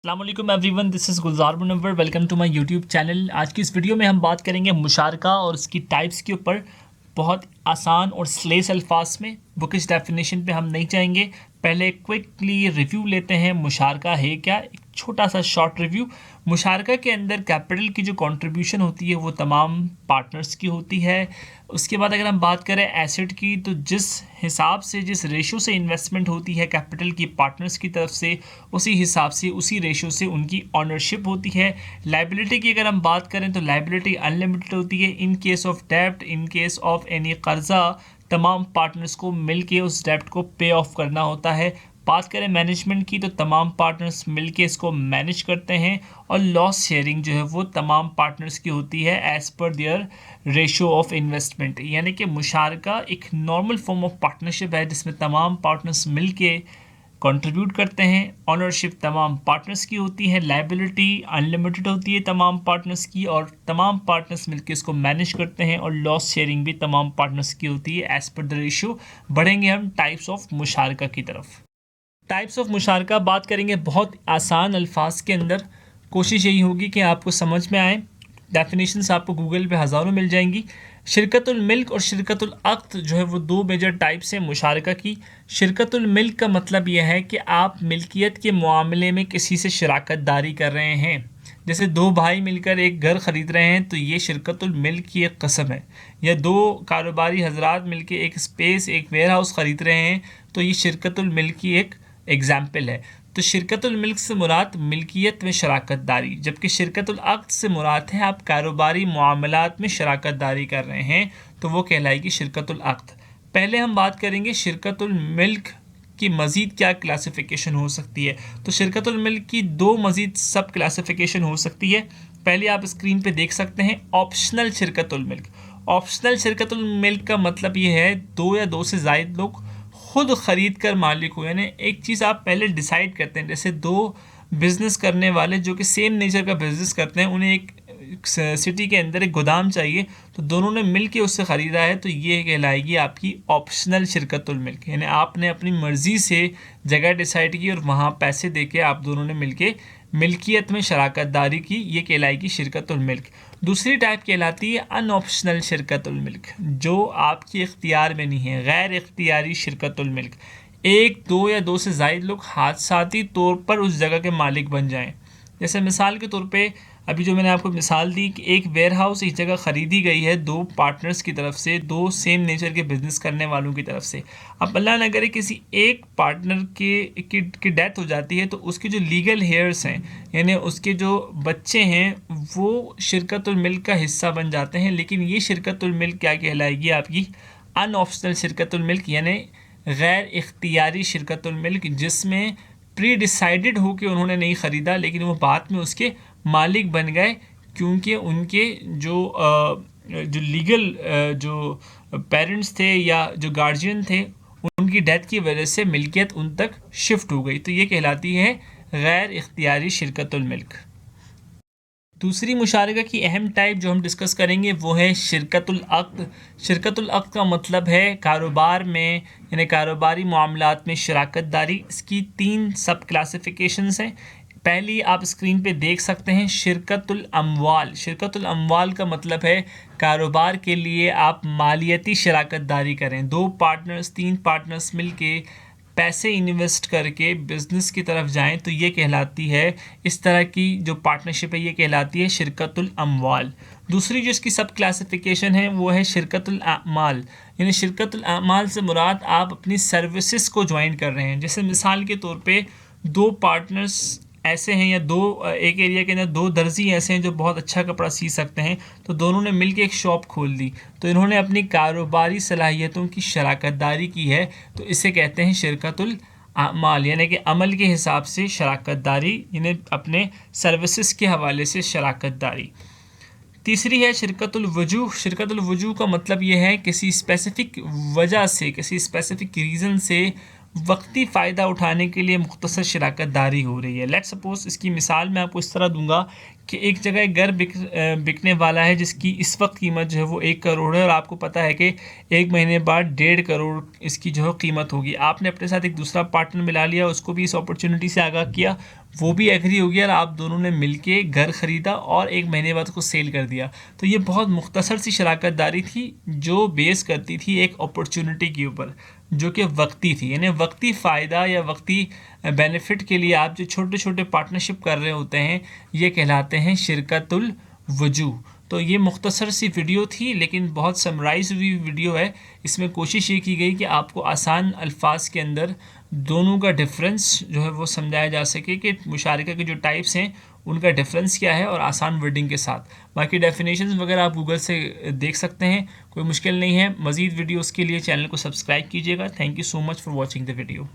अस्सलामुअलैकुम everyone, this is Gulzar Munawwar. Welcome to my YouTube channel. आज की इस वीडियो में हम बात करेंगे मुशारका और उसकी टाइप्स के ऊपर। बहुत आसान और स्लेस अल्फाज में, बुकिश डेफिनेशन पे हम नहीं जाएंगे। पहले क्विकली रिव्यू लेते हैं, मुशारका है क्या, एक छोटा सा शॉर्ट रिव्यू। मुशारका के अंदर कैपिटल की जो कंट्रीब्यूशन होती है वो तमाम पार्टनर्स की होती है। उसके बाद अगर हम बात करें एसेट की, तो जिस हिसाब से, जिस रेशो से इन्वेस्टमेंट होती है कैपिटल की पार्टनर्स की तरफ से, उसी हिसाब से, उसी रेशो से उनकी ऑनरशिप होती है। लाइबिलिटी की अगर हम बात करें तो लाइबिलिटी अनलिमिटेड होती है। इन केस ऑफ डेब्ट, इन केस ऑफ एनी कर्जा, तमाम पार्टनर्स को मिलके उस डेब्ट को पे ऑफ करना होता है। बात करें मैनेजमेंट की, तो तमाम पार्टनर्स मिलके इसको मैनेज करते हैं। और लॉस शेयरिंग जो है वो तमाम पार्टनर्स की होती है as per there ratio of investment. यानी कि मुशारका एक नॉर्मल फॉर्म ऑफ पार्टनरशिप है जिसमें तमाम पार्टनर्स मिलके कंट्रीब्यूट करते हैं। ऑनरशिप तमाम पार्टनर्स की होती है, लाइबिलिटी अनलिमिटेड होती है तमाम पार्टनर्स की, और तमाम पार्टनर्स मिलकर इसको मैनेज करते हैं। और लॉस शेयरिंग भी तमाम पार्टनर्स की होती है एज़ पर द रेशियो। बढ़ेंगे हम टाइप्स ऑफ मुशारका की तरफ। टाइप्स ऑफ मुशारका बात करेंगे बहुत आसान अल्फाज के अंदर। कोशिश यही होगी कि आपको समझ में आए। डेफिनेशंस आपको गूगल पे हज़ारों मिल जाएंगी। शिरकतुल मिल्क और शिरकतुल अक़्द जो है वो दो मेजर टाइप्स हैं मुशारका की। शिरकतुल मिल्क का मतलब यह है कि आप मिल्कियत के मामले में किसी से शराकत दारी कर रहे हैं। जैसे दो भाई मिलकर एक घर ख़रीद रहे हैं तो ये शिरकतुल मिल्क की एक कसम है। या दो कारोबारी हजरात मिलकर एक स्पेस, एक वेयर हाउस ख़रीद रहे हैं तो ये शिरकतुल मिल्क की एक एग्जाम्पल है। तो शिरकतुल मिल्क से मुराद मिल्कियत में शराकत दारी, जबकि शिरकतुल अक़्द से मुराद है आप कारोबारी मामलात में शराकत दारी कर रहे हैं, तो वो कहलाएगी शिरकतुल अक़्द। पहले हम बात करेंगे शिरकतुल मिल्क की मज़ीद क्या क्लासिफ़िकेशन हो सकती है। तो शिरकतुल मिल्क की दो मज़ीद सब क्लासिफ़िकेशन हो सकती है। पहले आप स्क्रीन पे देख सकते हैं ऑप्शनल शिरकतुल मिल्क। ऑप्शनल शिरकतुल मिल्क का मतलब ये है दो या दो से ज़ायद लोग खुद ख़रीद कर मालिक हो। यानी एक चीज़ आप पहले डिसाइड करते हैं। जैसे दो बिज़नेस करने वाले जो कि सेम नेचर का बिज़नेस करते हैं, उन्हें एक सिटी के अंदर एक गोदाम चाहिए, तो दोनों ने मिल के उससे ख़रीदा है, तो ये कहलाएगी आपकी ऑप्शनल शिरकतुल मिल्क। यानी आपने अपनी मर्ज़ी से जगह डिसाइड की और वहाँ पैसे दे के आप दोनों ने मिल के मिल्कियत में शराकत दारी की, ये कहलाएगी शिरकतुल मिल्क। दूसरी टाइप कहलाती है अनऑप्शनल शिरकतुल मिल्क, जो आपकी इख्तियार में नहीं है, गैर इख्तियारी शिरकतुल मिल्क। एक, दो या दो से ज़ायद लोग हादसाती तौर पर उस जगह के मालिक बन जाएं। जैसे मिसाल के तौर पे अभी जो मैंने आपको मिसाल दी कि एक वेयर हाउस एक जगह ख़रीदी गई है दो पार्टनर्स की तरफ से, दो सेम नेचर के बिज़नेस करने वालों की तरफ से। अब अल्लाह न करे किसी एक पार्टनर की डेथ हो जाती है, तो उसके जो लीगल हेयर्स हैं, यानी उसके जो बच्चे हैं, वो शिरकतुल मिल्क का हिस्सा बन जाते हैं। लेकिन ये शिरकतुल मिल्क क्या कहलाएगी आपकी अनऑप्शनल शिरकतुल मिल्क, यानी गैर इख्तियारी शिरकतुल मिल्क, जिसमें प्री डिसाइडेड हो कि उन्होंने नहीं ख़रीदा लेकिन वो बाद में उसके मालिक बन गए, क्योंकि उनके जो लीगल जो पेरेंट्स थे या जो गार्जियन थे, उनकी डेथ की वजह से मिल्कियत उन तक शिफ्ट हो गई। तो ये कहलाती है गैर इख्तियारी शिरकतुल मिल्क। दूसरी मुशारका की अहम टाइप जो हम डिस्कस करेंगे वो है शिरकतुल अक़्द। शिरकतुल अक़्द का मतलब है कारोबार में, यानी कारोबारी मामलात में शराकत दारी। इसकी तीन सब क्लासिफिकेशंस हैं। पहली आप स्क्रीन पे देख सकते हैं शिरकतुल अमवाल। शिरकतुल अमवाल का मतलब है कारोबार के लिए आप मालियती शराकत दारी करें। दो पार्टनर्स, तीन पार्टनर्स मिलके पैसे इन्वेस्ट करके बिज़नेस की तरफ जाएं, तो ये कहलाती है, इस तरह की जो पार्टनरशिप है ये कहलाती है शिरकतुल अमवाल। दूसरी जो इसकी सब क्लासिफिकेशन है वो है शिरकतुल अमाल। यानी शिरकतुल अमाल से मुराद आप अपनी सर्विसेज को ज्वाइन कर रहे हैं। जैसे मिसाल के तौर पे दो पार्टनर्स ऐसे हैं, या एक एरिया के अंदर दो दर्जी ऐसे हैं जो बहुत अच्छा कपड़ा सी सकते हैं, तो दोनों ने मिलकर एक शॉप खोल दी, तो इन्होंने अपनी कारोबारी सलाहियतों की शराकत दारी की है, तो इसे कहते हैं शिरकतुल अमाल, यानी कि अमल के हिसाब से शराकत दारी, यानी अपने सर्विसेज के हवाले से शराकत दारी। तीसरी है शिरकतुल वजूह। शिरकतुल वजूह का मतलब ये है किसी स्पेसिफ़िक वजह से, किसी स्पेसिफ़िक रीज़न से वक्ती फ़ायदा उठाने के लिए मुख्तसर शराकत दारी हो रही है। लेट्स सपोज़, इसकी मिसाल मैं आपको इस तरह दूंगा कि एक जगह एक घर बिकने वाला है जिसकी इस वक्त कीमत जो है वो 1 करोड़ है और आपको पता है कि 1 महीने बाद 1.5 करोड़ इसकी जो है कीमत होगी। आपने अपने साथ एक दूसरा पार्टनर मिला लिया, उसको भी इस अपॉर्चुनिटी से आगाह किया, वो भी एग्री हो गया और आप दोनों ने मिलके घर ख़रीदा और 1 महीने बाद उसको सेल कर दिया। तो ये बहुत मुख्तसर सी शराकत दारी थी जो बेस करती थी एक अपॉर्चुनिटी के ऊपर, जो कि वक्ती थी, यानी वक्ती फ़ायदा या वक्ती बेनिफिट के लिए आप जो छोटे छोटे पार्टनरशिप कर रहे होते हैं ये कहलाते हैं शिरकतुल वजूह। तो ये मुख्तसर सी वीडियो थी लेकिन बहुत समराइज हुई वीडियो है। इसमें कोशिश ये की गई कि आपको आसान अल्फाज के अंदर दोनों का डिफरेंस जो है वो समझाया जा सके कि मुशारिका के जो टाइप्स हैं उनका डिफरेंस क्या है और आसान वर्डिंग के साथ। बाकी डेफिनेशंस वगैरह आप गूगल से देख सकते हैं, कोई मुश्किल नहीं है। मज़ीद वीडियोज़ के लिए चैनल को सब्सक्राइब कीजिएगा। Thank you so much for watching the video.